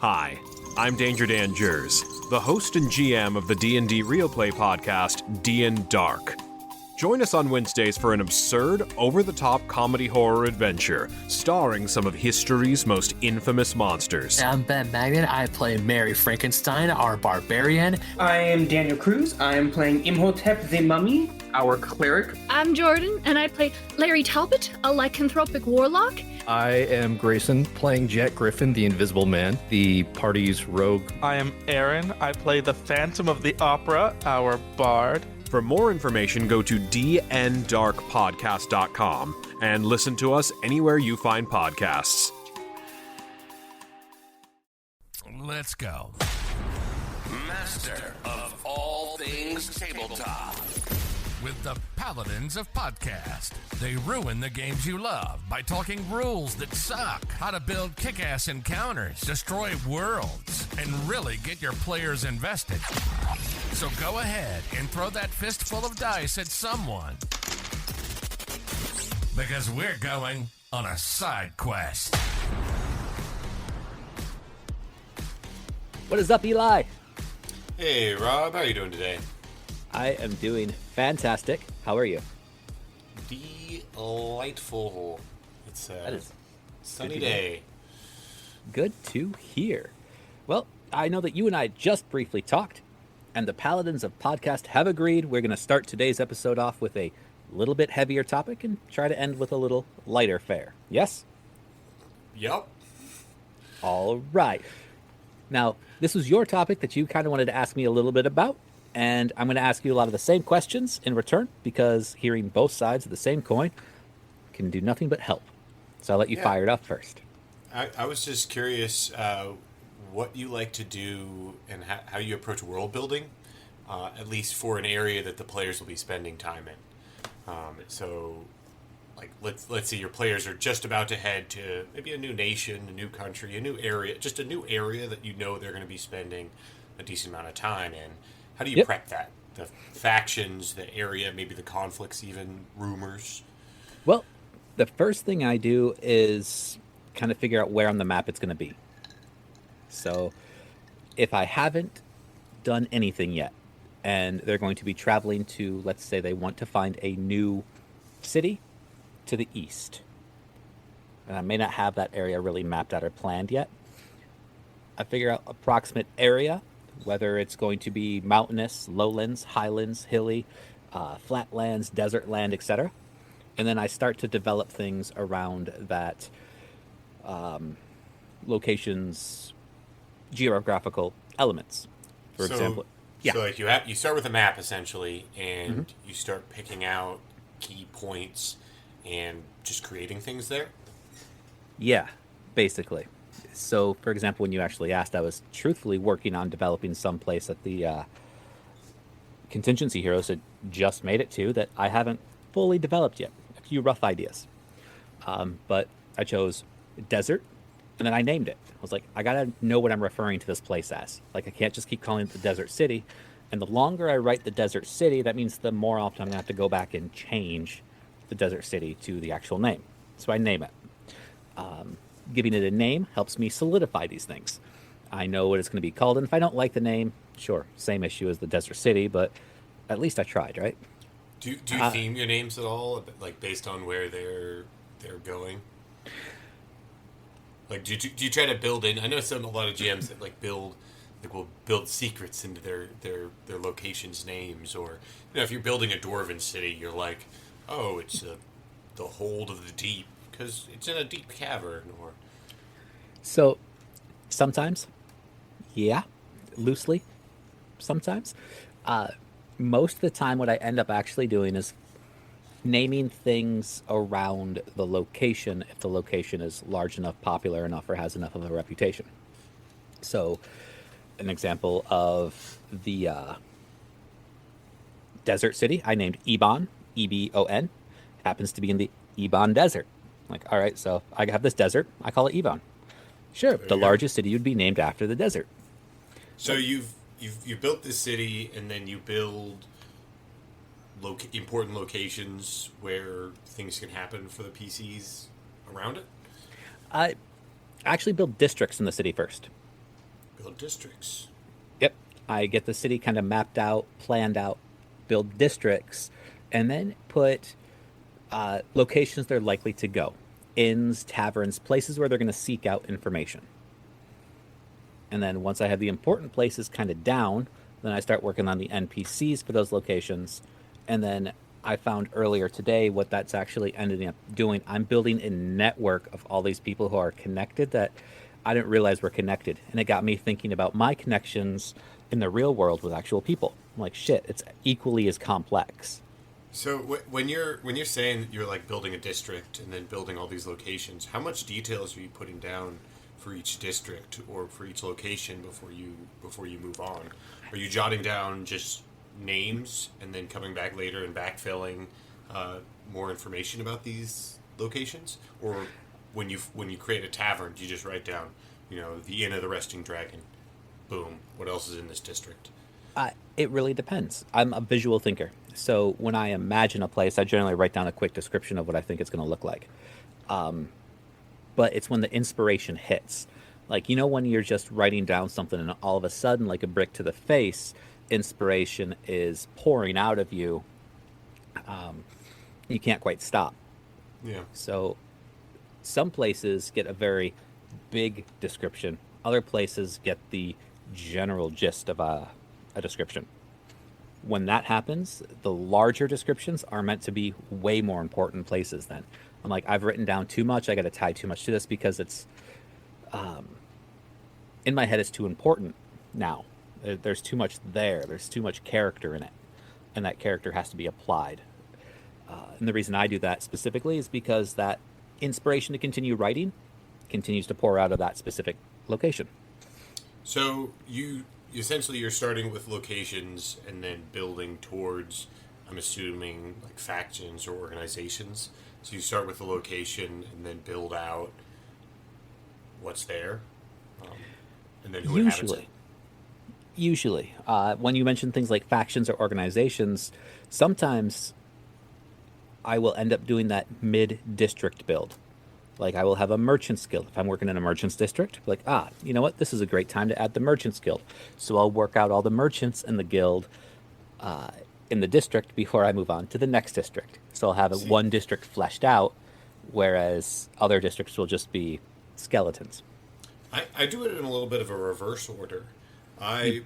Hi, I'm Danger Dan Jers, the host and GM of the D&D Real Play podcast, D&D Dark. Join us on Wednesdays for an absurd, over-the-top comedy horror adventure, starring some of history's most infamous monsters. I'm Ben Magnet. I play Mary Frankenstein, our barbarian. I am Daniel Cruz. I am playing Imhotep the Mummy, our cleric. I'm Jordan, and I play Larry Talbot, a lycanthropic warlock. I am Grayson, playing Jack Griffin, the Invisible Man, the party's rogue. I am Aaron. I play the Phantom of the Opera, our bard. For more information, go to dndarkpodcast.com and listen to us anywhere you find podcasts. Let's go. Master of all things tabletop. With the Paladins of Podcast. They ruin the games you love by talking rules that suck, how to build kick-ass encounters, destroy worlds, and really get your players invested. So go ahead and throw that fistful of dice at someone. Because we're going on a side quest. What is up, Eli? Hey, Rob. How are you doing today? I am doing fantastic. How are you? Delightful. It's a sunny day. Good to hear. Well, I know that you and I just briefly talked, and the Paladins of Podcast have agreed we're going to start today's episode off with a little bit heavier topic and try to end with a little lighter fare. Yes? Yep. All right. Now, this was your topic that you kind of wanted to ask me a little bit about, and I'm going to ask you a lot of the same questions in return because hearing both sides of the same coin can do nothing but help. So I'll let you fire it up first. I was just curious what you like to do and how you approach world building, at least for an area that the players will be spending time in. So, like, let's say your players are just about to head to maybe a new nation, a new country, a new area, just a new area that you know they're going to be spending a decent amount of time in. How do you prep that? The factions, the area, maybe the conflicts, even rumors? Well, the first thing I do is kind of figure out where on the map it's going to be. So if I haven't done anything yet, and they're going to be traveling to, let's say they want to find a new city to the east, and I may not have that area really mapped out or planned yet, I figure out approximate area, whether it's going to be mountainous, lowlands, highlands, hilly, flatlands, desert land, etc. And then I start to develop things around that location's geographical elements. For example, so like you start with a map essentially, and you start picking out key points and just creating things there. Yeah, basically. So, for example, when you actually asked, I was truthfully working on developing some place that the contingency heroes had just made it to that I haven't fully developed yet. A few rough ideas. But I chose desert, and then I named it. I was like, I gotta know what I'm referring to this place as. Like, I can't just keep calling it the desert city. And the longer I write the desert city, that means the more often I'm gonna have to go back and change the desert city to the actual name. So I name it. Giving it a name helps me solidify these things. I know what it's going to be called, and if I don't like the name, sure, same issue as the desert city, but at least I tried, right? Do you theme your names at all, like based on where they're going? Like, do you try to build in? I know a lot of GMs that will build secrets into their locations' names, or if you're building a dwarven city, you're like, oh, it's the hold of the deep because it's in a deep cavern, or. So, sometimes, loosely, sometimes. Most of the time, what I end up actually doing is naming things around the location if the location is large enough, popular enough, or has enough of a reputation. So, an example of the desert city, I named Ebon, E-B-O-N, happens to be in the Ebon Desert. Like, all right, so I have this desert, I call it Ebon. Sure, the largest city would be named after the desert. So you've built this city, and then you build important locations where things can happen for the PCs around it? I actually build districts in the city first. build districts. Yep. I get the city kind of mapped out, planned out, build districts, and then put locations they're likely to go. Inns, taverns, places where they're going to seek out information. And then once I have the important places kind of down, then I start working on the NPCs for those locations. And then I found earlier today what that's actually ended up doing. I'm building a network of all these people who are connected that I didn't realize were connected. And it got me thinking about my connections in the real world with actual people. I'm like, shit, it's equally as complex. So when you're saying that you're like building a district and then building all these locations, how much details are you putting down for each district or for each location before you move on? Are you jotting down just names and then coming back later and backfilling more information about these locations? Or when you create a tavern, do you just write down, the Inn of the Resting Dragon? Boom. What else is in this district? It really depends. I'm a visual thinker. So when I imagine a place, I generally write down a quick description of what I think it's going to look like. But it's when the inspiration hits. Like, when you're just writing down something and all of a sudden, like a brick to the face, inspiration is pouring out of you. You can't quite stop. Yeah. So some places get a very big description. Other places get the general gist of a description. When that happens, the larger descriptions are meant to be way more important places then. I'm like, I've written down too much. I got to tie too much to this because it's, in my head, it's too important now. There's too much there. There's too much character in it. And that character has to be applied. And the reason I do that specifically is because that inspiration to continue writing continues to pour out of that specific location. So you're starting with locations and then building towards, I'm assuming, like factions or organizations. So you start with the location and then build out what's there, and then who inhabits it. Usually, when you mention things like factions or organizations, sometimes I will end up doing that mid-district build. Like, I will have a Merchants Guild. If I'm working in a Merchants District, like, you know what? This is a great time to add the Merchants Guild. So I'll work out all the merchants in the guild in the district before I move on to the next district. So I'll have one district fleshed out, whereas other districts will just be skeletons. I do it in a little bit of a reverse order. I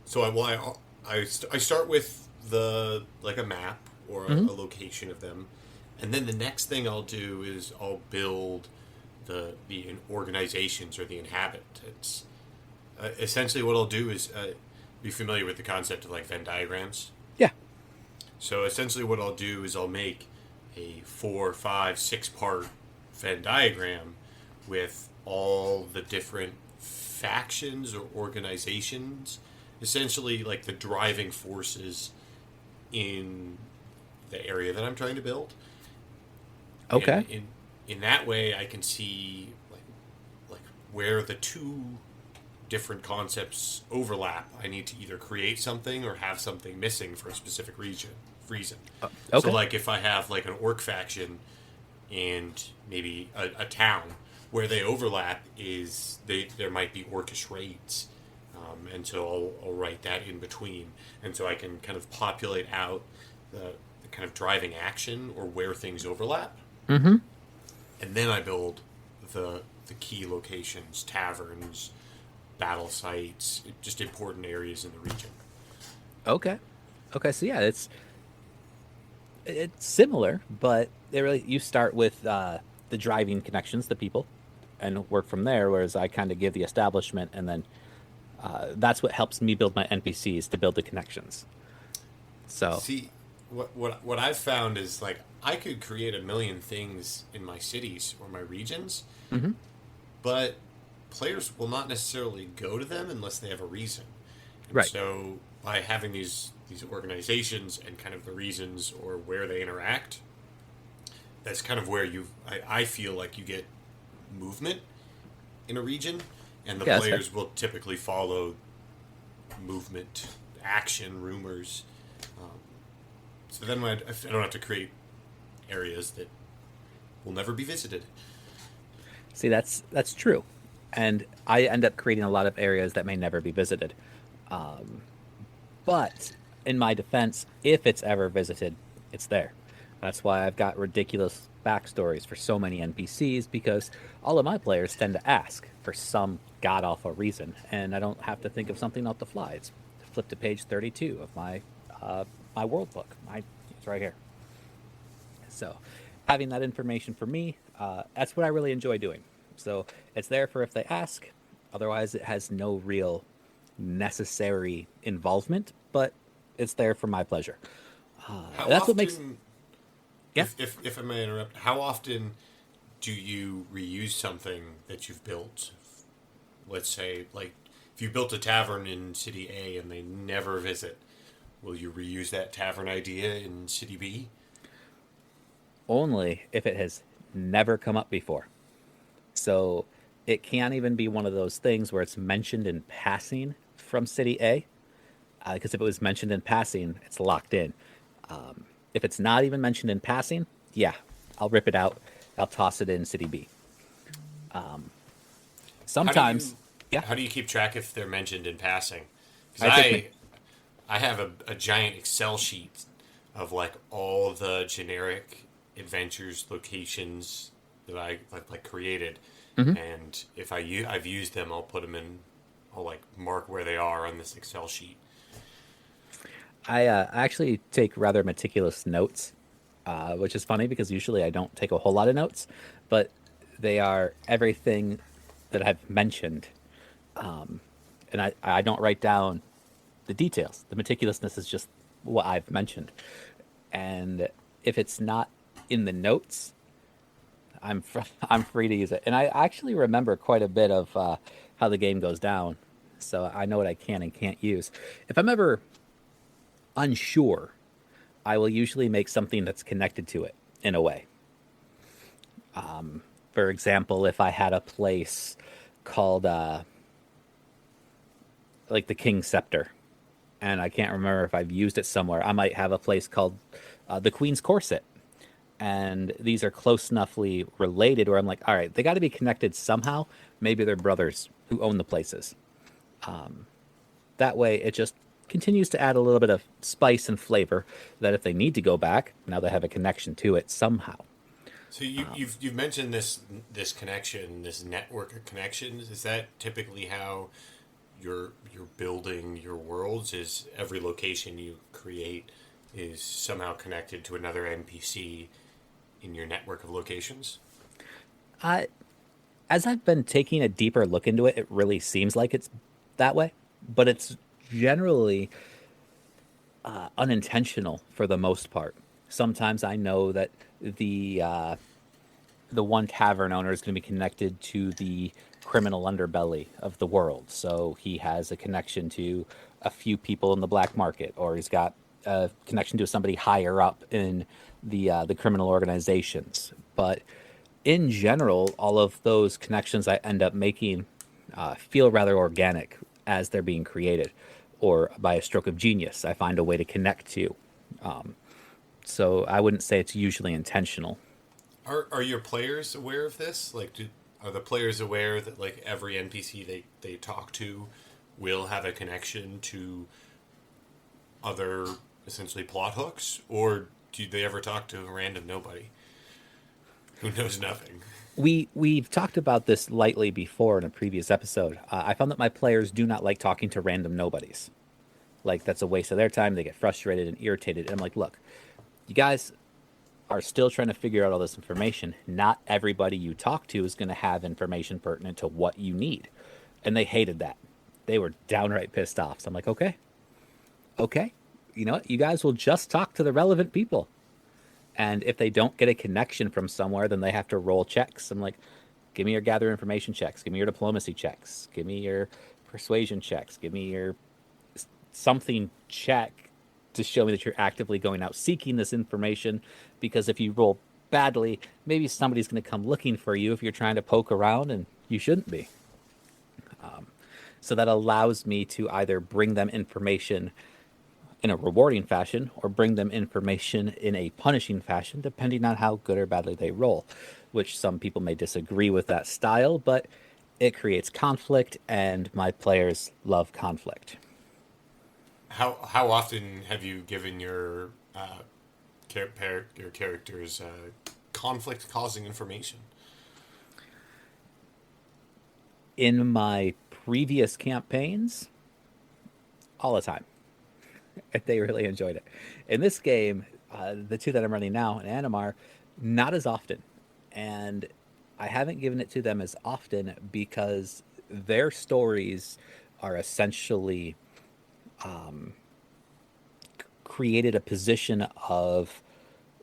start with a map or a location of them. And then the next thing I'll do is I'll build the organizations or the inhabitants. Essentially, what I'll do is be familiar with the concept of like Venn diagrams. Yeah. So essentially, what I'll do is I'll make a 4, 5, 6 part Venn diagram with all the different factions or organizations, essentially like the driving forces in the area that I'm trying to build. Okay. And in that way, I can see like where the two different concepts overlap. I need to either create something or have something missing for a specific reason. Okay. So, like, if I have like an orc faction and maybe a town, where they overlap is there might be orcish raids, and so I'll write that in between, and so I can kind of populate out the kind of driving action or where things overlap. Mm-hmm. And then I build the key locations, taverns, battle sites, just important areas in the region. Okay. So yeah, it's similar, but you start with the driving connections, the people, and work from there. Whereas I kind of give the establishment, and then that's what helps me build my NPCs to build the connections. So see, what I've found is like I could create a million things in my cities or my regions, mm-hmm. but players will not necessarily go to them unless they have a reason. And right. So by having these organizations and kind of the reasons or where they interact, that's kind of where I feel like you get movement in a region, and the players will typically follow movement, action, rumors. So then I don't have to create areas that will never be visited. See, that's true. And I end up creating a lot of areas that may never be visited. But in my defense, if it's ever visited, it's there. That's why I've got ridiculous backstories for so many NPCs, because all of my players tend to ask for some god-awful reason, and I don't have to think of something off the fly. It's flip to page 32 of my world book. It's right here. So having that information for me, that's what I really enjoy doing. So it's there for if they ask. Otherwise, it has no real necessary involvement, but it's there for my pleasure. That's what makes... Yeah. If I may interrupt, how often do you reuse something that you've built? Let's say, like, if you built a tavern in City A and they never visit, will you reuse that tavern idea in City B? Only if it has never come up before. So it can't even be one of those things where it's mentioned in passing from City A, because if it was mentioned in passing, it's locked in. If it's not even mentioned in passing, yeah, I'll rip it out. I'll toss it in City B. Sometimes, How do you keep track if they're mentioned in passing? Because I have a giant Excel sheet of like all the generic adventures, locations that I like created, and if I've used them, I'll put them in. I'll like mark where they are on this Excel sheet. I actually take rather meticulous notes, which is funny because usually I don't take a whole lot of notes, but they are everything that I've mentioned. And I don't write down the details. The meticulousness is just what I've mentioned. And if it's not in the notes, I'm free to use it. And I actually remember quite a bit of how the game goes down, so I know what I can and can't use. If I'm ever unsure, I will usually make something that's connected to it in a way. For example, if I had a place called like the King's Scepter, and I can't remember if I've used it somewhere, I might have a place called the Queen's Corset. And these are close enoughly related where I'm like, all right, they got to be connected somehow. Maybe they're brothers who own the places. That way it just continues to add a little bit of spice and flavor that if they need to go back, now they have a connection to it somehow. So you've mentioned this connection, this network of connections. Is that typically how you're building your worlds? Is every location you create is somehow connected to another NPC in your network of locations? As I've been taking a deeper look into it, it really seems like it's that way, but it's generally unintentional for the most part. Sometimes I know that the one tavern owner is going to be connected to the criminal underbelly of the world, so he has a connection to a few people in the black market, or he's got a connection to somebody higher up in the criminal organizations. But in general, all of those connections I end up making feel rather organic as they're being created, or by a stroke of genius, I find a way to connect to. So I wouldn't say it's usually intentional. Are your players aware of this? Like, are the players aware that like every NPC they talk to will have a connection to other essentially plot hooks, or do they ever talk to a random nobody who knows nothing? We've talked about this lightly before in a previous episode. I found that my players do not like talking to random nobodies. Like, that's a waste of their time. They get frustrated and irritated. And I'm like, look, you guys are still trying to figure out all this information. Not everybody you talk to is going to have information pertinent to what you need. And they hated that. They were downright pissed off. So I'm like, okay. You know what? You guys will just talk to the relevant people. And if they don't get a connection from somewhere, then they have to roll checks. I'm like, give me your gather information checks. Give me your diplomacy checks. Give me your persuasion checks. Give me your something check to show me that you're actively going out seeking this information. Because if you roll badly, maybe somebody's going to come looking for you if you're trying to poke around, and you shouldn't be. So that allows me to either bring them information in a rewarding fashion or bring them information in a punishing fashion, depending on how good or badly they roll, which some people may disagree with that style, but it creates conflict, and my players love conflict. How often have you given your your characters conflict causing information? In my previous campaigns, all the time. They really enjoyed it. In this game, the two that I'm running now in Animar, not as often. And I haven't given it to them as often because their stories are essentially created a position of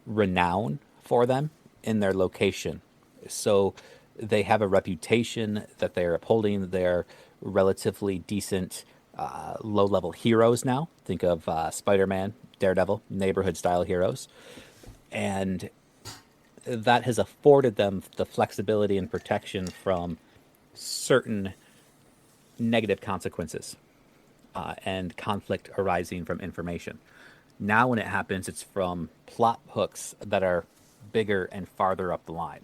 renown for them in their location. So they have a reputation that they're upholding. They're relatively decent low-level heroes now. Think of Spider-Man, Daredevil, neighborhood-style heroes. And that has afforded them the flexibility and protection from certain negative consequences and conflict arising from information. Now when it happens, it's from plot hooks that are bigger and farther up the line.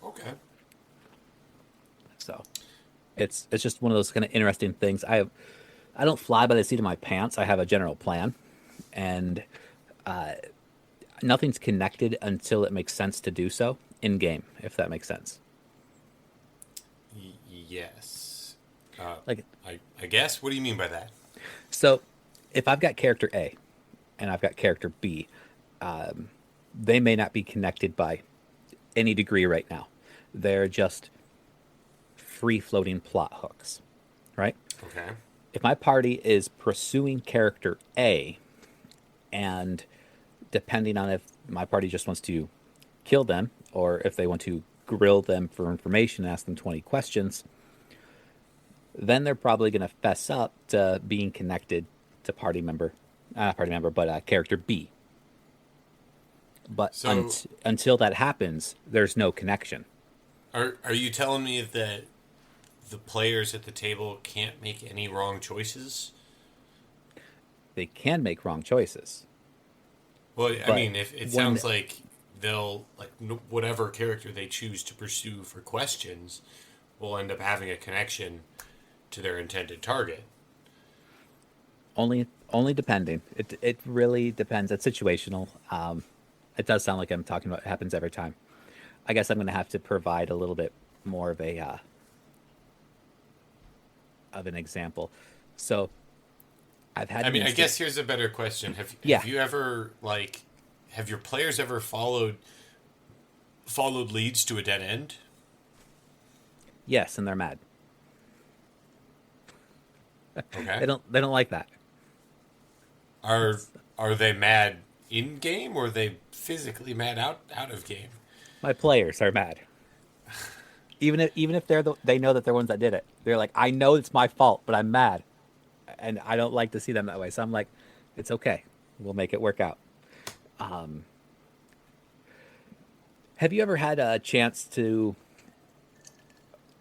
Okay. So it's just one of those kind of interesting things. I don't fly by the seat of my pants. I have a general plan, and nothing's connected until it makes sense to do so in game, if that makes sense. Yes. I guess. What do you mean by that? So if I've got character A and I've got character B, they may not be connected by any degree right now. They're just free-floating plot hooks, right? Okay. If my party is pursuing character A, and depending on if my party just wants to kill them or if they want to grill them for information, ask them 20 questions, then they're probably going to fess up to being connected to character B. But So- until that happens, there's no connection. Are you telling me that the players at the table can't make any wrong choices? They can make wrong choices. Well, I But mean, if it when- sounds like they'll whatever character they choose to pursue for questions will end up having a connection to their intended target. Only depending. It really depends. It's situational. It does sound like I'm talking about it happens every time. I guess I'm going to have to provide a little bit more of a of an example. So I've had. I guess here's a better question. Have you ever have your players ever followed leads to a dead end? Yes, and they're mad. Okay. They don't like that. Are they mad in game or are they physically mad out of game? My players are mad. Even if they know that they're ones that did it. They're like, I know it's my fault, but I'm mad. And I don't like to see them that way. So I'm like, it's okay. We'll make it work out. Have you ever had a chance to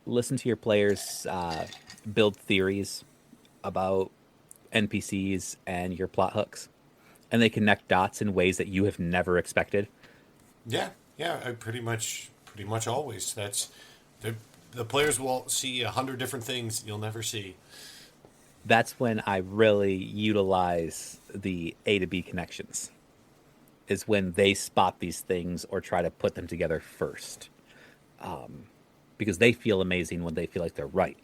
listen to your players build theories about NPCs and your plot hooks? And they connect dots in ways that you have never expected? Yeah. I pretty much always. That's the players will see 100 different things you'll never see. That's when I really utilize the A to B connections, is when they spot these things or try to put them together first. Because they feel amazing when they feel like they're right.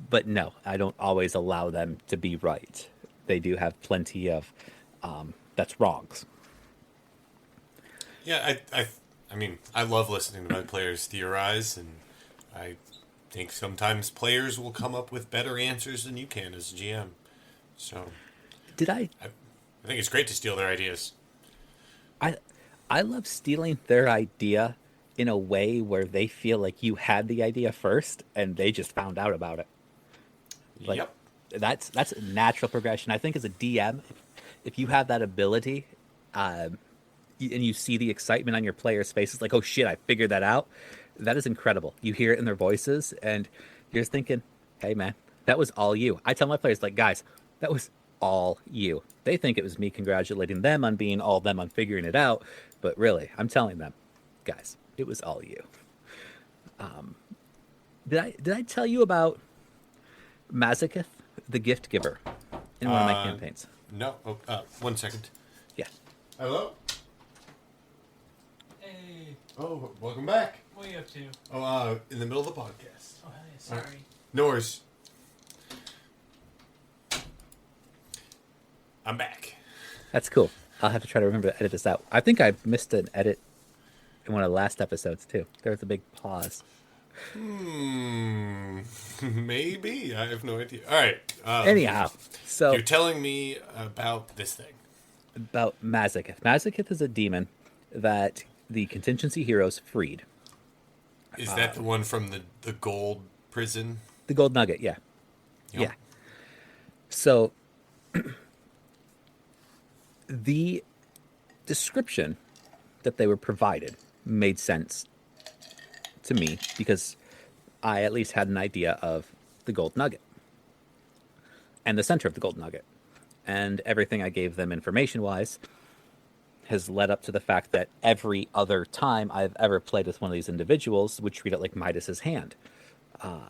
But no, I don't always allow them to be right. They do have plenty of that's wrongs. Yeah, I mean, I love listening to my players theorize, and I think sometimes players will come up with better answers than you can as a GM. So, I think it's great to steal their ideas. I love stealing their idea in a way where they feel like you had the idea first and they just found out about it. Yep. That's a natural progression. I think as a DM, if you have that ability, and you see the excitement on your players' faces, like, oh shit, I figured that out. That is incredible. You hear it in their voices, and you're just thinking, hey man, that was all you. I tell my players, like, guys, that was all you. They think it was me congratulating them on being all them on figuring it out, but really, I'm telling them, guys, It was all you. Did I tell you about Masochist, the gift giver, in one of my campaigns? No. Oh, 1 second. Yeah. Hello? Hey, Oh, welcome back. what are you up to? Oh, in the middle of the podcast. Oh, hey, sorry. No worries. I'm back. That's cool. I'll have to try to remember to edit this out. I think I missed an edit in one of the last episodes, too. There was a big pause. Maybe. I have no idea. All right. Anyhow, so You're telling me about this thing. about Masochist. Masochist is a demon that the contingency heroes freed. Is that the one from the gold prison? The gold nugget, yeah. Yep. Yeah. So the description that they were provided made sense to me because I at least had an idea of the gold nugget and the center of the gold nugget. And everything I gave them information wise has led up to the fact that every other time I've ever played with one of these individuals would treat it like Midas's hand.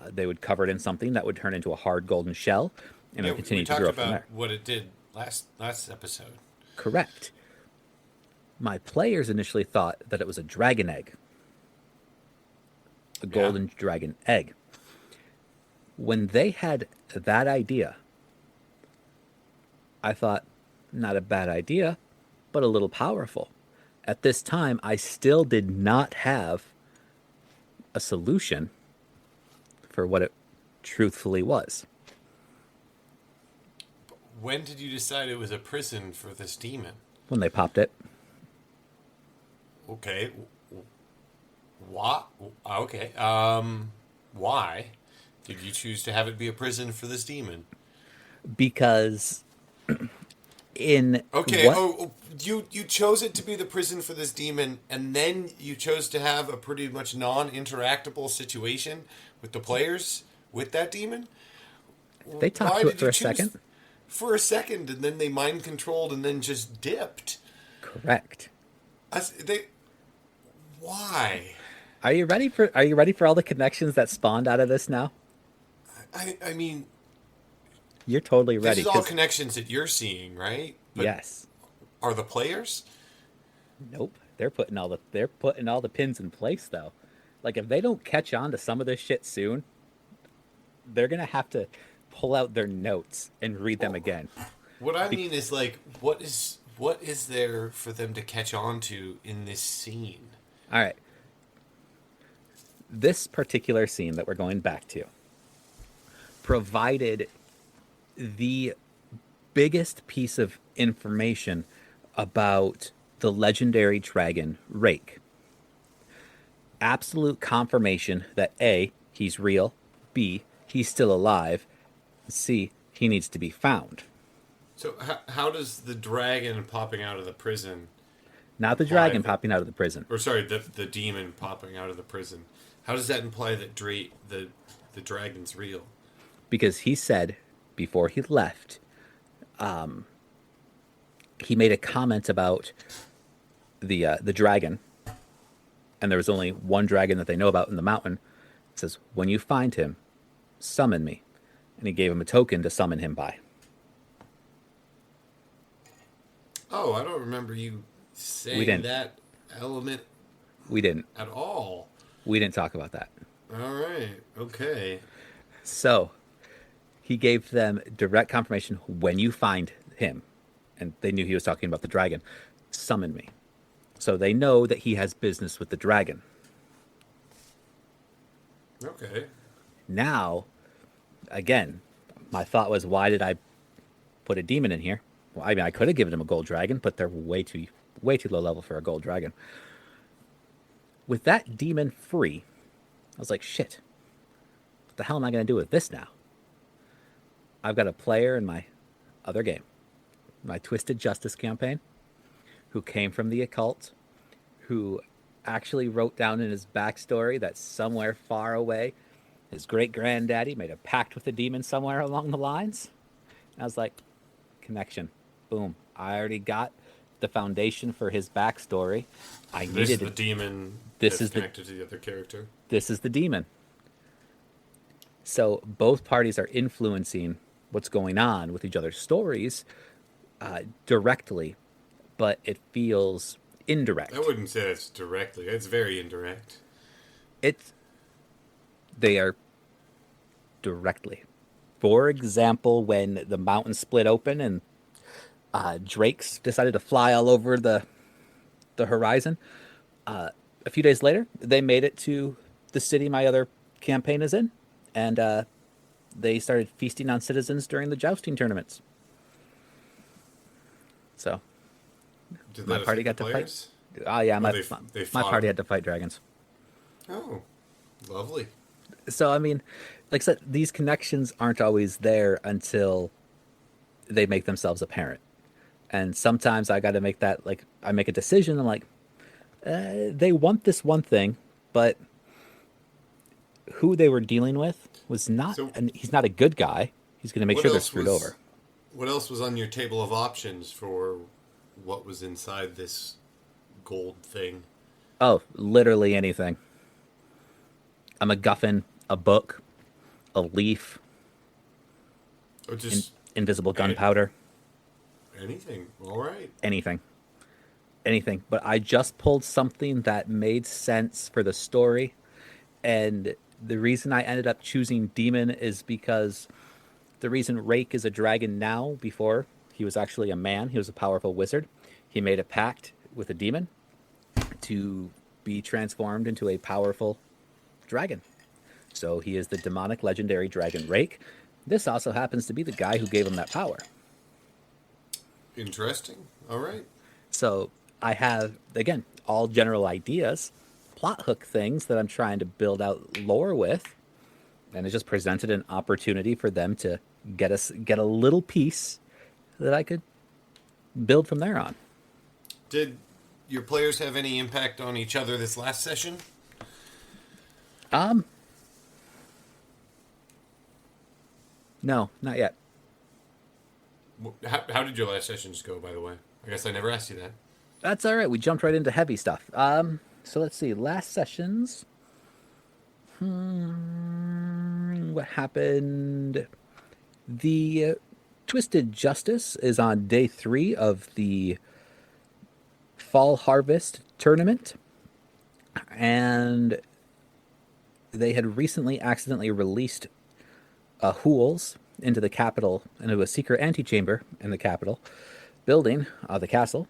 They would cover it in something that would turn into a hard golden shell and it would continue to grow from there. We talked about what it did last episode. Correct. My players initially thought that it was a dragon egg. A golden dragon egg. When they had that idea, I thought, not a bad idea, but a little powerful. At this time, I still did not have a solution for what it truthfully was. When did you decide it was a prison for this demon? When they popped it. Okay. What? Okay. Why did you choose to have it be a prison for this demon? Because in Okay. what- You chose it to be the prison for this demon, and then you chose to have a pretty much non-interactable situation with the players with that demon. they talked Why to it did for you a choose second. For a second, and then they mind controlled, and then just dipped. Correct. Why? Are you ready for all the connections that spawned out of this now? I mean, You're totally this ready. is all 'Cause- connections that you're seeing, right? But yes. Are the players? Nope. They're putting all the pins in place though. Like if they don't catch on to some of this shit soon, they're gonna have to pull out their notes and read them again. What I mean is like, what is there for them to catch on to in this scene? All right. This particular scene that we're going back to provided the biggest piece of information about the legendary dragon Rake. Absolute confirmation that A, he's real, B, he's still alive, C, he needs to be found. So how does the dragon popping out of the prison, Not the dragon popping out of the prison. or sorry, the demon popping out of the prison, how does that imply that the dragon's real? Because he said before he left, he made a comment about the dragon, and there was only one dragon that they know about in the mountain. It says, "When you find him, summon me," and he gave him a token to summon him by. Oh, I don't remember you saying We didn't. that element We didn't. at all. We didn't talk about that. All right. Okay. So he gave them direct confirmation when you find him, and they knew he was talking about the dragon, summon me. So they know that he has business with the dragon. Okay. Now, again, my thought was, why did I put a demon in here? Well, I mean, I could have given him a gold dragon, but they're way too low level for a gold dragon. With that demon free, I was like, shit, what the hell am I going to do with this now? I've got a player in my other game, my Twisted Justice campaign, who came from the occult, who actually wrote down in his backstory that somewhere far away, his great-granddaddy made a pact with the demon somewhere along the lines. And I was like, connection. Boom. I already got the foundation for his backstory. I This is needed the demon This that's is the- connected to the other character. this is the demon. So both parties are influencing what's going on with each other's stories directly, but it feels indirect. I wouldn't say that's directly. It's very indirect. They are directly. For example, when the mountain split open and drakes decided to fly all over the horizon, a few days later, they made it to the city my other campaign is in, and they started feasting on citizens during the jousting tournaments. So Did my that party affect got the to players? fight. Oh yeah, my they my fought party them? had to fight dragons. Oh, lovely. So I mean, like I said, these connections aren't always there until they make themselves apparent. And sometimes I got to make that, like, I make a decision. I'm like, they want this one thing, but who they were dealing with was not, and he's not a good guy. He's going to make What sure they're else screwed was- over. What else was on your table of options for what was inside this gold thing? Oh, literally anything. A MacGuffin, a book, a leaf, Or just invisible gunpowder. anything? All right. Anything. But I just pulled something that made sense for the story, and the reason I ended up choosing demon is because the reason Rake is a dragon now, before he was actually a man, he was a powerful wizard. He made a pact with a demon to be transformed into a powerful dragon. So he is the demonic legendary dragon Rake. This also happens to be the guy who gave him that power. Interesting. All right. So I have, again, all general ideas, plot hook things that I'm trying to build out lore with, and it just presented an opportunity for them to get a little piece that I could build from there on. Did your players have any impact on each other this last session? No, not yet. How did your last sessions go, by the way? I guess I never asked you that. That's all right. We jumped right into heavy stuff. So let's see. Last sessions. What happened? The Twisted Justice is on day 3 of the Fall Harvest tournament, and they had recently accidentally released Hools into the capital, into a secret antechamber in the capital building of the castle.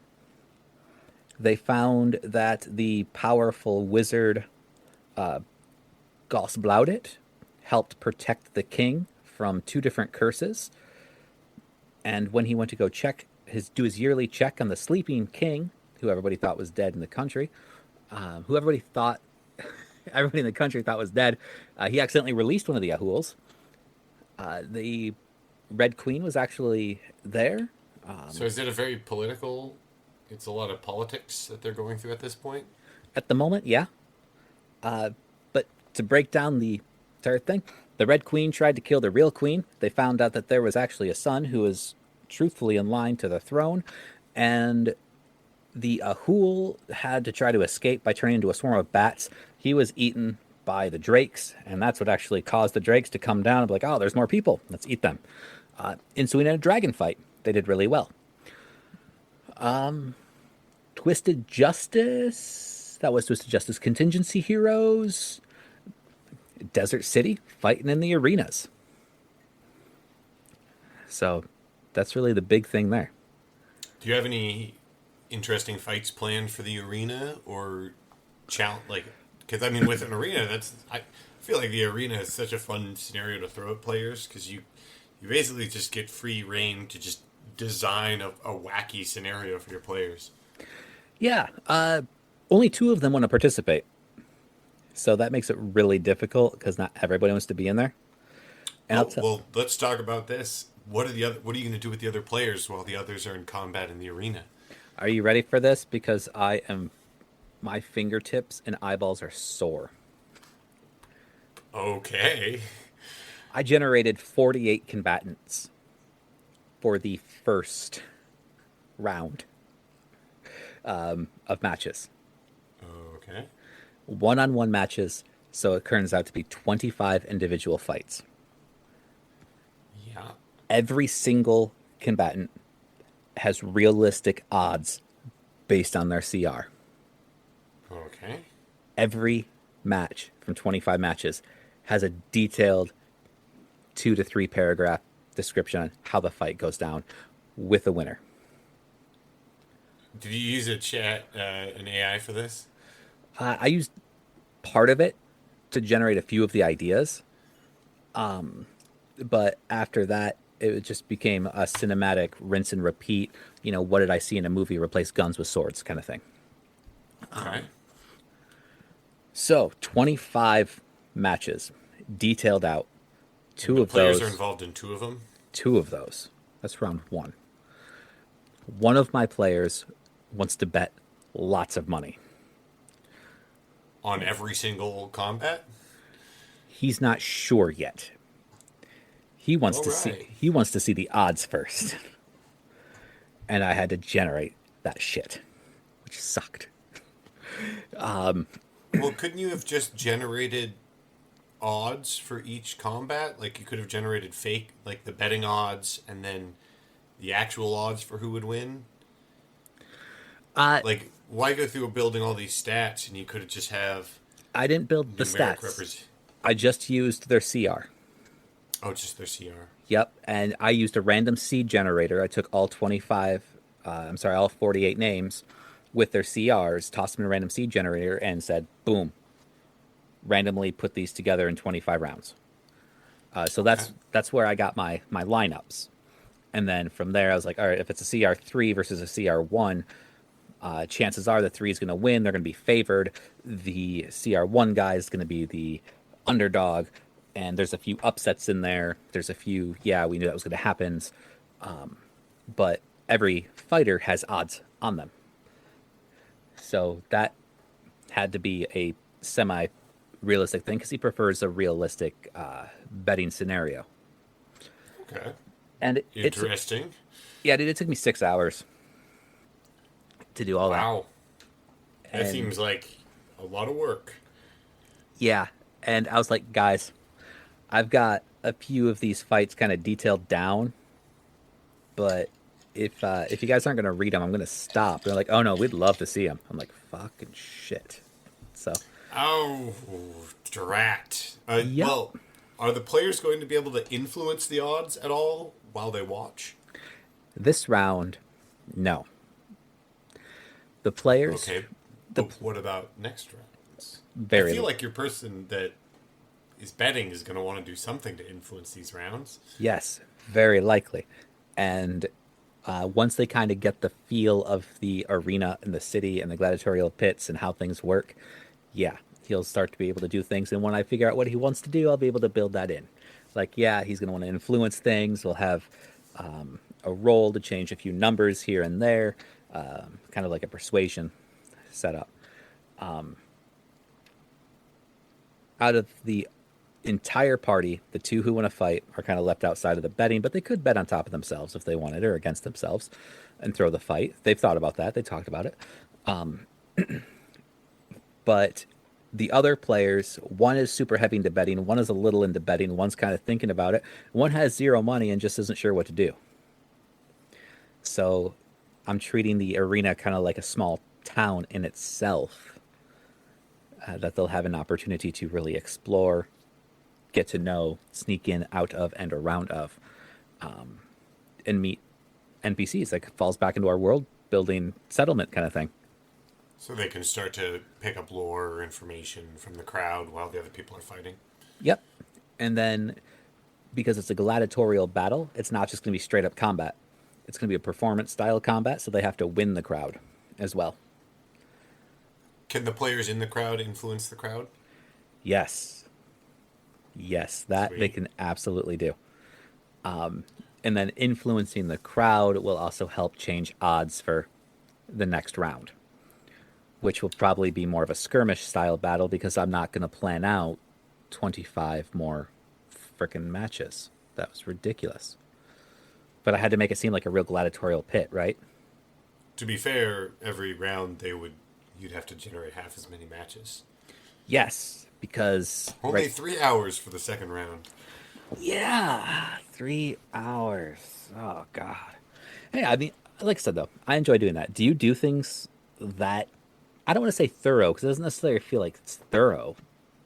They found that the powerful wizard Gauss Blaudit helped protect the king from 2 different curses. And when he went to go do his yearly check on the sleeping king, who everybody thought was dead in the country, everybody in the country thought was dead, he accidentally released one of the Yahuls. The Red Queen was actually there. So is it a very political... It's a lot of politics that they're going through at this point? At the moment, yeah. But to break down the entire thing, the Red Queen tried to kill the real queen. They found out that there was actually a son who was truthfully in line to the throne, and the Ahul had to try to escape by turning into a swarm of bats. He was eaten by the drakes, and that's what actually caused the drakes to come down and be like, oh, there's more people. Let's eat them. Ensuing in a dragon fight. They did really well. Twisted Justice. That was Twisted Justice Contingency Heroes. Desert City, fighting in the arenas. So that's really the big thing there. Do you have any interesting fights planned for the arena or challenge? Like, because I mean, with an arena, I feel like the arena is such a fun scenario to throw at players because you basically just get free reign to just design a wacky scenario for your players. Yeah, only 2 of them want to participate. So that makes it really difficult because not everybody wants to be in there. And well, let's talk about this. What are you going to do with the other players while the others are in combat in the arena? Are you ready for this? Because my fingertips and eyeballs are sore. Okay. I generated 48 combatants for the first round. of matches. Okay. One-on-one matches, so it turns out to be 25 individual fights. Yeah. Every single combatant has realistic odds based on their CR. Okay. Every match from 25 matches has a detailed 2 to 3 paragraph description on how the fight goes down with a winner. Did you use an AI for this? I used part of it to generate a few of the ideas. But after that, it just became a cinematic rinse and repeat. You know, what did I see in a movie? Replace guns with swords kind of thing. Okay. So 25 matches detailed out. The players are involved in 2 of them? 2 of those. That's round 1. One of my players wants to bet lots of money. On every single combat? He's not sure yet. He wants to see the odds first. And I had to generate that shit, which sucked. Well, couldn't you have just generated odds for each combat? Like, you could have generated fake, like the betting odds, and then the actual odds for who would win? Like, why go through building all these stats, and you could have just have... I didn't build the stats. I just used their CR. Oh, just their CR. Yep, and I used a random seed generator. I took all 48 names with their CRs, tossed them in a random seed generator, and said, boom, randomly put these together in 25 rounds. So that's where I got my lineups. And then from there, I was like, all right, if it's a CR3 versus a CR1, chances are the 3 is going to win. They're going to be favored. The CR1 guy is going to be the underdog. And there's a few upsets in there. There's a few, we knew that was going to happen. But every fighter has odds on them. So that had to be a semi-realistic thing because he prefers a realistic betting scenario. Okay. And interesting. It took me 6 hours to do all that. Wow. That seems like a lot of work. Yeah. And I was like, guys, I've got a few of these fights kind of detailed down, but if you guys aren't going to read them, I'm going to stop. They're like, oh no, we'd love to see them. I'm like, fucking shit. So. Oh, drat. Yep. Well, are the players going to be able to influence the odds at all while they watch? This round, no. The players. Okay. But what about next rounds? I feel like your person that is betting is going to want to do something to influence these rounds. Yes, very likely. And once they kind of get the feel of the arena and the city and the gladiatorial pits and how things work, he'll start to be able to do things. And when I figure out what he wants to do, I'll be able to build that in. Like, he's going to want to influence things. We'll have a roll to change a few numbers here and there, kind of like a persuasion setup. Out of the entire party, the 2 who want to fight are kind of left outside of the betting, but they could bet on top of themselves if they wanted or against themselves and throw the fight. They've thought about that. They talked about it. But the other players, one is super heavy into betting, one is a little into betting, one's kind of thinking about it, one has 0 money and just isn't sure what to do. So I'm treating the arena kind of like a small town in itself that they'll have an opportunity to really explore, get to know, sneak in, out of, and around of, and meet NPCs. Like, falls back into our world building settlement kind of thing. So they can start to pick up lore or information from the crowd while the other people are fighting. Yep. And then, because it's a gladiatorial battle, it's not just going to be straight up combat. It's going to be a performance style combat, so they have to win the crowd as well. Can the players in the crowd influence the crowd? Yes, that Sweet. They can absolutely do. And then influencing the crowd will also help change odds for the next round, which will probably be more of a skirmish style battle because I'm not going to plan out 25 more frickin' matches. That was ridiculous. But I had to make it seem like a real gladiatorial pit, right? to be fair, every round you'd have to generate half as many matches. Yes, because Only 3 hours for the second round. Yeah, 3 hours. Oh God. Hey, I mean, like I said though, I enjoy doing that. Do you do things that I don't want to say thorough because it doesn't necessarily feel like it's thorough,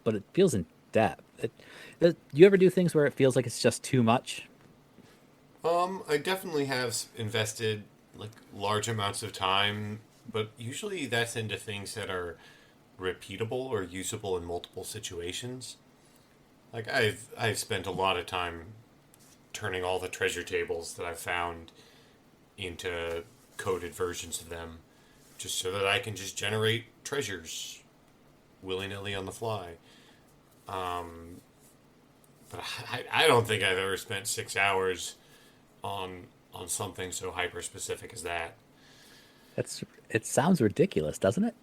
but it feels in depth. Do you ever do things where it feels like it's just too much? I definitely have invested like large amounts of time, but usually that's into things that are repeatable or usable in multiple situations. Like I've spent a lot of time turning all the treasure tables that I've found into coded versions of them, just so that I can just generate treasures willy-nilly on the fly. But I don't think I've ever spent 6 hours on something so hyper-specific as that. It sounds ridiculous, doesn't it?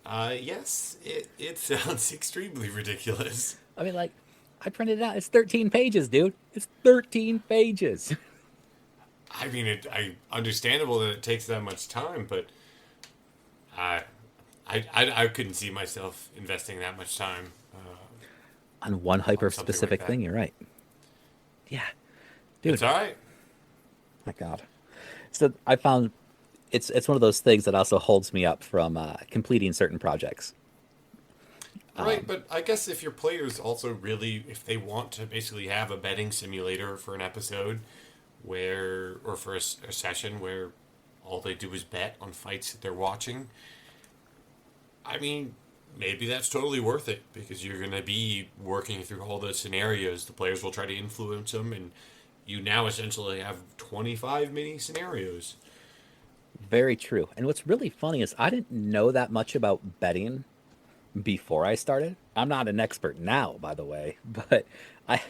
Yes, it sounds extremely ridiculous. I mean, like, I printed it out. It's 13 pages, dude. It's 13 pages. I mean, understandable that it takes that much time, but I couldn't see myself investing that much time on one hyper-specific like thing, you're right. Yeah. Dude. It's all right. My God. So I found it's one of those things that also holds me up from completing certain projects. Right, but I guess if your players also really, if they want to basically have a betting simulator for an episode or for a session where all they do is bet on fights that they're watching, I mean, maybe that's totally worth it because you're going to be working through all those scenarios. The players will try to influence them, and you now essentially have 25 mini scenarios. Very true. And what's really funny is I didn't know that much about betting before I started. I'm not an expert now, by the way, but I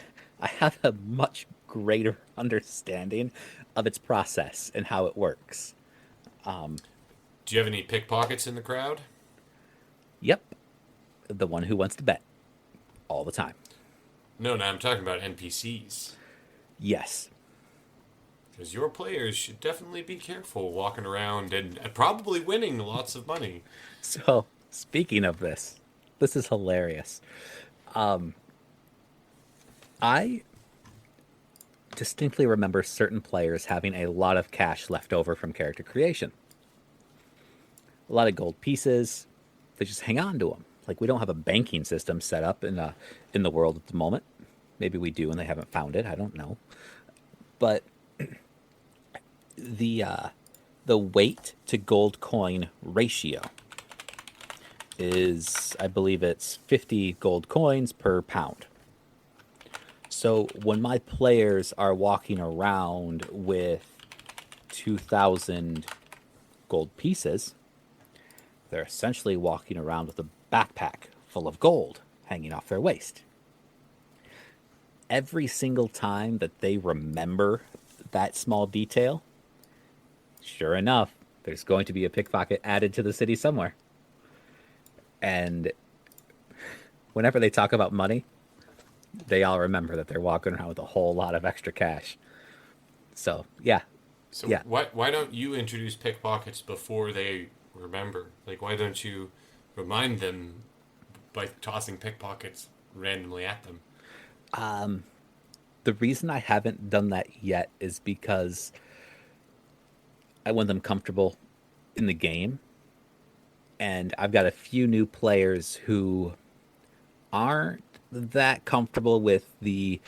have a much greater understanding of its process and how it works. Do you have any pickpockets in the crowd? Yep. The one who wants to bet all the time. No, I'm talking about NPCs. Yes. Because your players should definitely be careful walking around and probably winning lots of money. So, speaking of this is hilarious. I distinctly remember certain players having a lot of cash left over from character creation. A lot of gold pieces. They just hang on to them. Like, we don't have a banking system set up in the world at the moment. Maybe we do and they haven't found it. I don't know. But the weight to gold coin ratio is, I believe it's 50 gold coins per pound. So when my players are walking around with 2,000 gold pieces, they're essentially walking around with a backpack full of gold hanging off their waist. Every single time that they remember that small detail, sure enough, there's going to be a pickpocket added to the city somewhere. And whenever they talk about money, they all remember that they're walking around with a whole lot of extra cash. So, yeah. So yeah. Why don't you introduce pickpockets before they remember? Like, why don't you remind them by tossing pickpockets randomly at them? The reason I haven't done that yet is because I want them comfortable in the game. And I've got a few new players who aren't that comfortable with the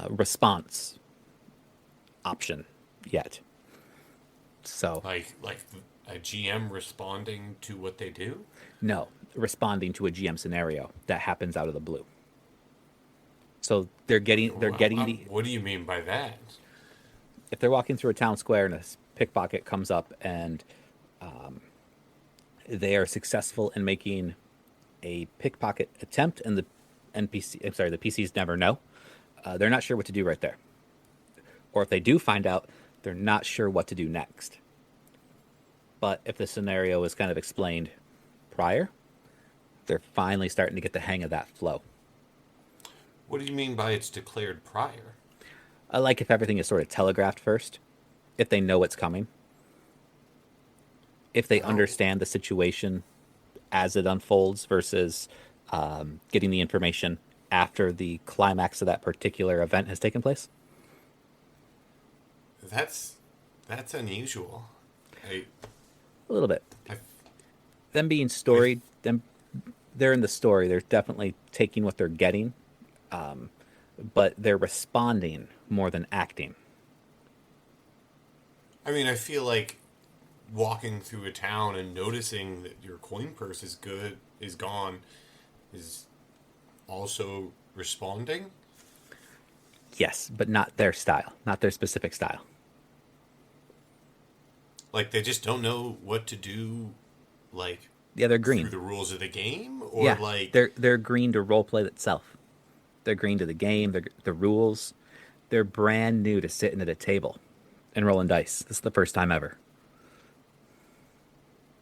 response option yet. So like a GM responding to what they do? No, responding to a GM scenario that happens out of the blue. So they're getting What do you mean by that? If they're walking through a town square and a pickpocket comes up and they are successful in making a pickpocket attempt, and the PCs never know. They're not sure what to do right there. Or if they do find out, they're not sure what to do next. But if the scenario is kind of explained prior, they're finally starting to get the hang of that flow. What do you mean by it's declared prior? I like if everything is sort of telegraphed first, if they know what's coming. if they understand the situation as it unfolds versus getting the information after the climax of that particular event has taken place. That's unusual. A little bit. Them being storied, they're in the story. They're definitely taking what they're getting, but they're responding more than acting. I mean, I feel like walking through a town and noticing that your coin purse is gone, is also responding. Yes, but not their style, not their specific style. Like they just don't know what to do. Like they're green through the rules of the game, or like they're green to roleplay itself. They're green to the game, the rules. They're brand new to sitting at a table and rolling dice. This is the first time ever.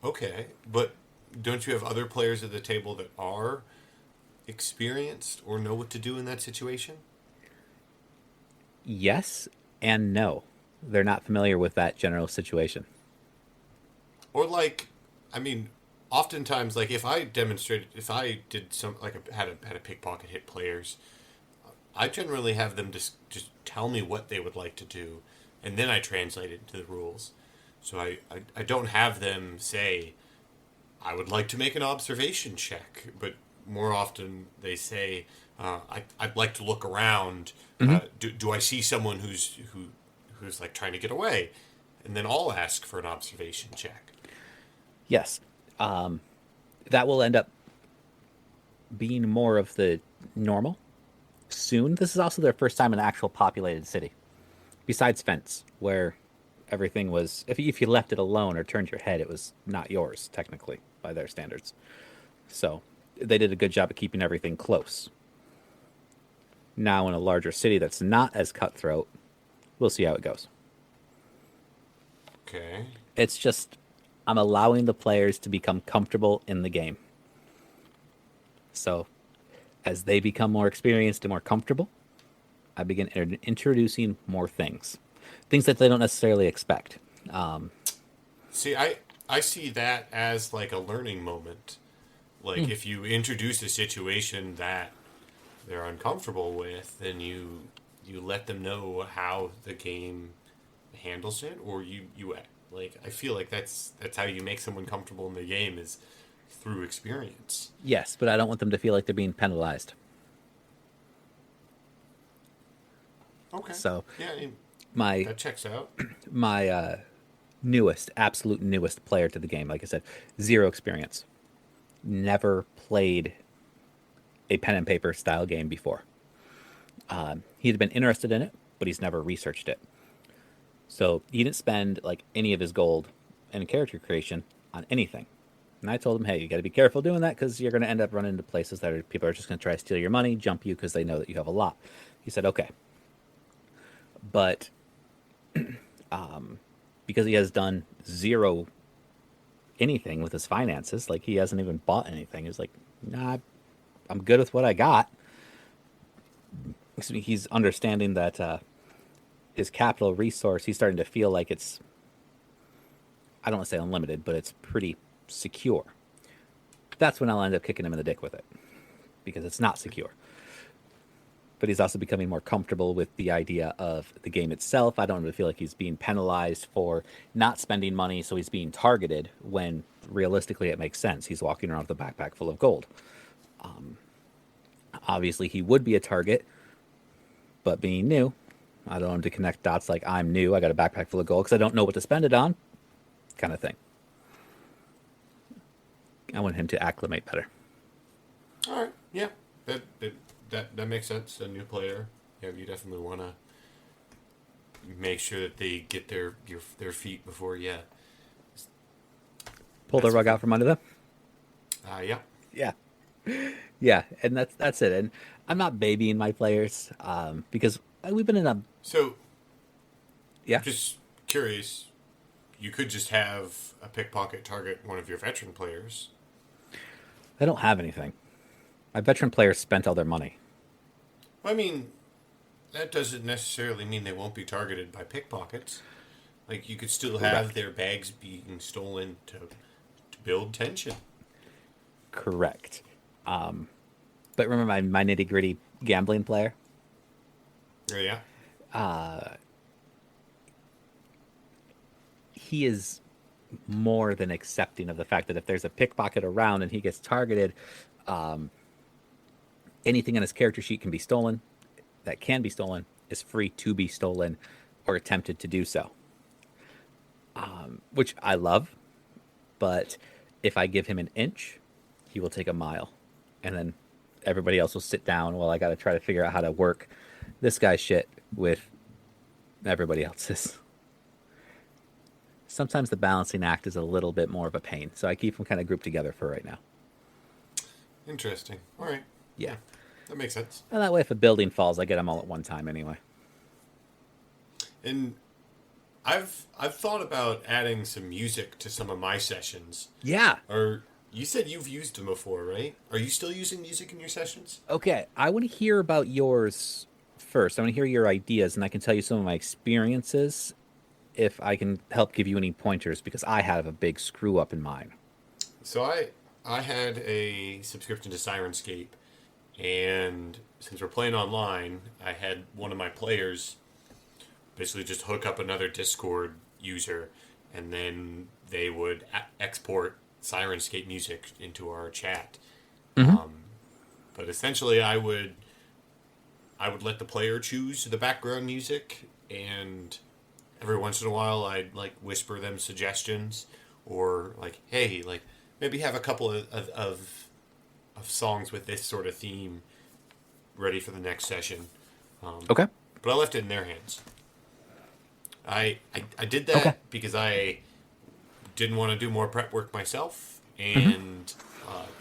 Okay, but don't you have other players at the table that are experienced or know what to do in that situation? Yes and no. They're not familiar with that general situation. Or like, I mean, oftentimes, like if I did some, like had a pickpocket hit players, I generally have them just tell me what they would like to do, and then I translate it into the rules. So I don't have them say, I would like to make an observation check, but more often they say, I'd like to look around. Mm-hmm. Do I see someone who's like trying to get away? And then I'll ask for an observation check. Yes. That will end up being more of the normal soon. This is also their first time in an actual populated city. Besides Fence, where everything was, if you left it alone or turned your head, it was not yours, technically, by their standards. So they did a good job of keeping everything close. Now in a larger city that's not as cutthroat, we'll see how it goes. Okay. It's just, I'm allowing the players to become comfortable in the game. So as they become more experienced and more comfortable, I begin introducing more things that they don't necessarily expect. See, I see that as like a learning moment. Like if you introduce a situation that they're uncomfortable with, then you let them know how the game handles it, or you like, I feel like that's how you make someone comfortable in the game, is through experience. Yes, but I don't want them to feel like they're being penalized. Okay. So yeah, I mean, my that checks out. My absolute newest player to the game, like I said, 0 experience. Never played a pen and paper style game before. He had been interested in it, but he's never researched it. So he didn't spend like any of his gold in character creation on anything. And I told him, hey, you got to be careful doing that, because you're going to end up running into places that people are just going to try to steal your money, jump you because they know that you have a lot. He said, okay. But because he has done 0 anything with his finances, like he hasn't even bought anything, he's like, nah, I'm good with what I got. He's understanding that his capital resource, he's starting to feel like it's, I don't want to say unlimited, but it's pretty secure. That's when I'll end up kicking him in the dick with it, because it's not secure. But he's also becoming more comfortable with the idea of the game itself. I don't really feel like he's being penalized for not spending money, so he's being targeted, when realistically it makes sense. He's walking around with a backpack full of gold. Obviously, he would be a target, but being new, I don't want him to connect dots like, I'm new, I got a backpack full of gold because I don't know what to spend it on, kind of thing. I want him to acclimate better. All right, yeah, that makes sense. A new player, yeah, you definitely want to make sure that they get their feet before, yeah. Pull the rug out from under them. Yeah. Yeah, and that's it. And I'm not babying my players, because we've been in a... So, yeah. Just curious, you could just have a pickpocket target one of your veteran players. I don't have anything. My veteran players spent all their money. I mean, that doesn't necessarily mean they won't be targeted by pickpockets. Like you could still have their bags being stolen to build tension. Correct. But remember my nitty gritty gambling player? Oh, yeah. He is more than accepting of the fact that if there's a pickpocket around and he gets targeted, anything on his character sheet can be stolen. That can be stolen is free to be stolen or attempted to do so. Which I love, but if I give him an inch, he will take a mile. And then everybody else will sit down while I got to try to figure out how to work this guy's shit with everybody else's. Sometimes the balancing act is a little bit more of a pain, so I keep them kind of grouped together for right now. Interesting. All right. Yeah. That makes sense. And that way, if a building falls, I get them all at one time anyway. And I've thought about adding some music to some of my sessions. Yeah. Or you said you've used them before, right? Are you still using music in your sessions? Okay, I want to hear about yours first. I want to hear your ideas, and I can tell you some of my experiences if I can help give you any pointers, because I have a big screw up in mine. So I had a subscription to Sirenscape, and since we're playing online, I had one of my players basically just hook up another Discord user, and then they would export Sirenscape music into our chat. Mm-hmm. But essentially, I would let the player choose the background music, and every once in a while, I'd like whisper them suggestions, or like, hey, like maybe have a couple of songs with this sort of theme ready for the next session. Okay. But I left it in their hands. I did that because I didn't want to do more prep work myself, and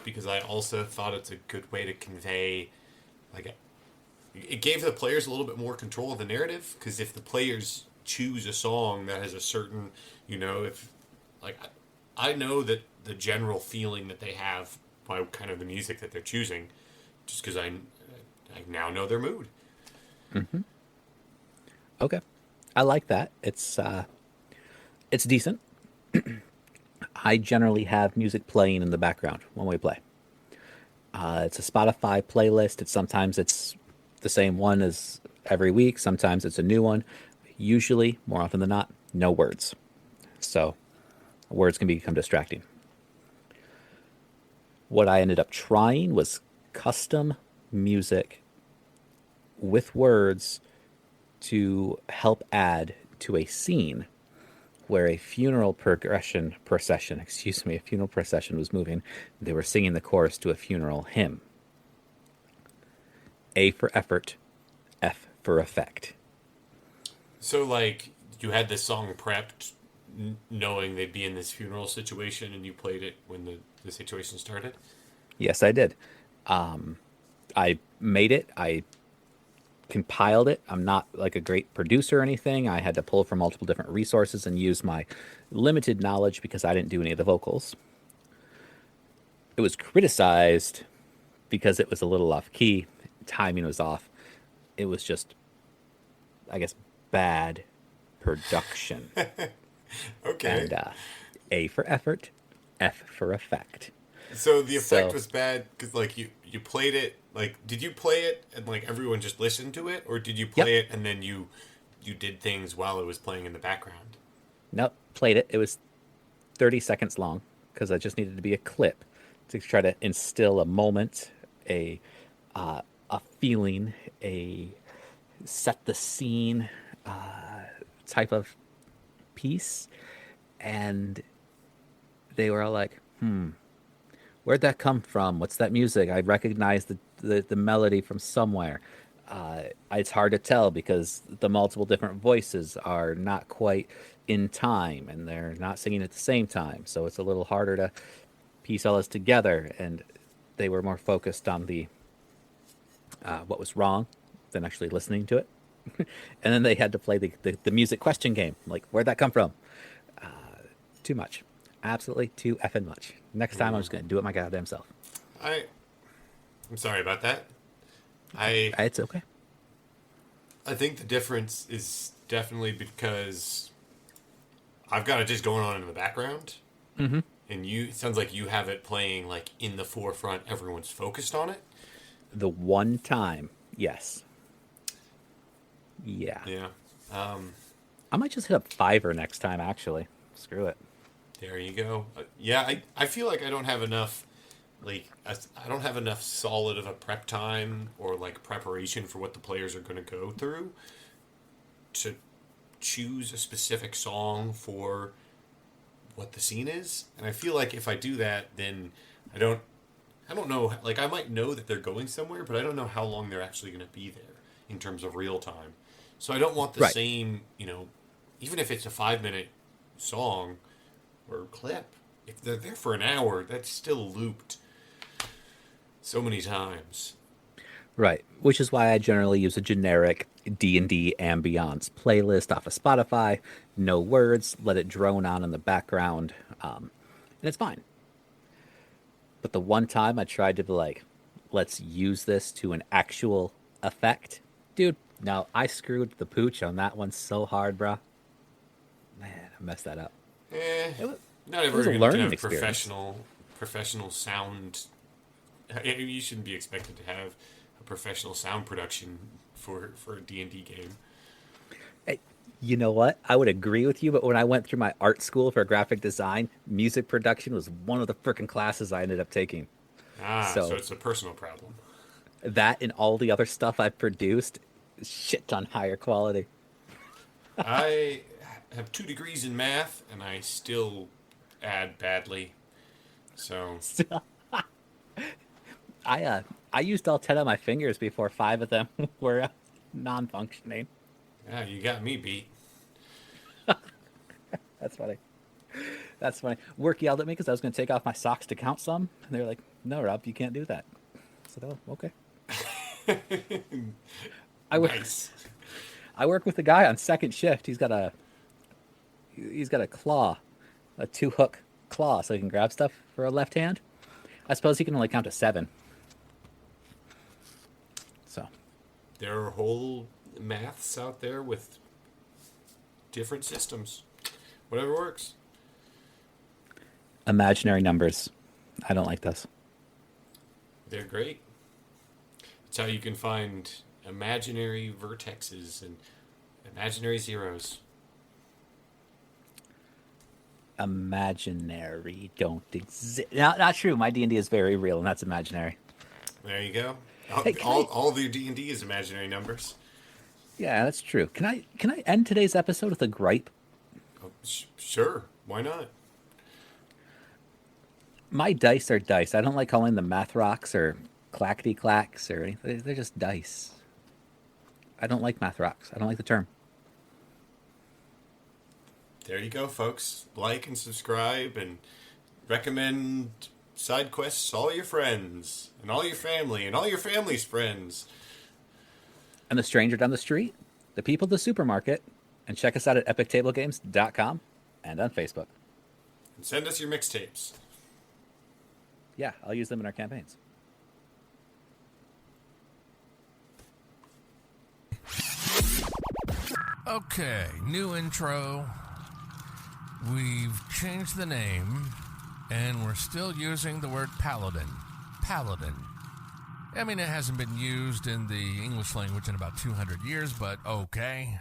because I also thought it's a good way to convey, like, it gave the players a little bit more control of the narrative, because if the players choose a song that has a certain, if, like, I know that the general feeling that they have by kind of the music that they're choosing, just because I now know their mood. Mm-hmm. Okay. I like that. It's decent. I generally have music playing in the background when we play. It's a Spotify playlist. Sometimes it's the same one as every week. Sometimes it's a new one. Usually, more often than not, no words. So words can become distracting. What I ended up trying was custom music with words to help add to a scene where a funeral procession was moving. They were singing the chorus to a funeral hymn. A for effort, F for effect. So, like, you had this song prepped, knowing they'd be in this funeral situation, and you played it when the situation started? Yes, I did. I made it. I compiled it. I'm not like a great producer or anything. I had to pull from multiple different resources and use my limited knowledge because I didn't do any of the vocals. It was criticized because it was a little off key. Timing was off. It was just, I guess, bad production. Okay. And A for effort, F for effect. So the effect was bad because, like, you played it, like, did you play it and, like, everyone just listened to it? Or did you play it and then you did things while it was playing in the background? Nope, played it. It was 30 seconds long because I just needed to be a clip to try to instill a moment, a feeling, a set the scene type of piece. And they were all like, where'd that come from? What's that music? I recognize the melody from somewhere. It's hard to tell because the multiple different voices are not quite in time and they're not singing at the same time. So it's a little harder to piece all this together. And they were more focused on the what was wrong than actually listening to it. And then they had to play the music question game. Like, where'd that come from? Too much. Absolutely too effing much. Next time I'm just going to do it my goddamn self. I'm sorry about that. It's okay. I think the difference is definitely because I've got it just going on in the background. Mm-hmm. And it sounds like you have it playing like in the forefront. Everyone's focused on it. The one time, yes. Yeah. Yeah. I might just hit up Fiverr next time, actually. Screw it. There you go. Yeah, I feel like I don't have enough, like, I don't have enough solid of a prep time or, like, preparation for what the players are going to go through to choose a specific song for what the scene is. And I feel like if I do that, then I don't know, like, I might know that they're going somewhere, but I don't know how long they're actually going to be there in terms of real time. So I don't want the same, even if it's a 5-minute song or clip, if they're there for an hour, that's still looped so many times. Right, which is why I generally use a generic D&D ambiance playlist off of Spotify. No words, let it drone on in the background, and it's fine. But the one time I tried to be like, let's use this to an actual effect, dude, no, I screwed the pooch on that one so hard, bro. Man, I messed that up. Not everyone can have professional sound. You shouldn't be expected to have a professional sound production for a D&D game. Hey, you know what? I would agree with you, but when I went through my art school for graphic design, music production was one of the frickin' classes I ended up taking. So it's a personal problem. That and all the other stuff I've produced, shit ton higher quality. I have 2 degrees in math, and I still add badly. So I used all 10 of my fingers before 5 of them were non-functioning. Yeah, you got me beat. That's funny. That's funny. Work yelled at me because I was going to take off my socks to count some. And they were like, no, Rob, you can't do that. I said, oh, okay. Nice. I work with a guy on second shift. He's got a claw, a 2-hook claw, so he can grab stuff for a left hand. I suppose he can only count to 7. So there are whole maths out there with different systems. Whatever works. Imaginary numbers. I don't like those. They're great. It's how you can find imaginary vertexes and imaginary zeros. Imaginary don't exist. Not true. My D&D is very real, and that's imaginary. There you go. Hey, all of your D&D is imaginary numbers. Yeah, that's true. Can I end today's episode with a gripe? Oh, sure. Why not? My dice are dice. I don't like calling them math rocks or clackety clacks or anything. They're just dice. I don't like math rocks. I don't like the term. There you go, folks. Like and subscribe and recommend side quests to all your friends and all your family and all your family's friends. And the stranger down the street, the people at the supermarket, and check us out at epictablegames.com and on Facebook. And send us your mixtapes. Yeah, I'll use them in our campaigns. Okay, new intro. We've changed the name, and we're still using the word paladin. Paladin. I mean, it hasn't been used in the English language in about 200 years, but okay.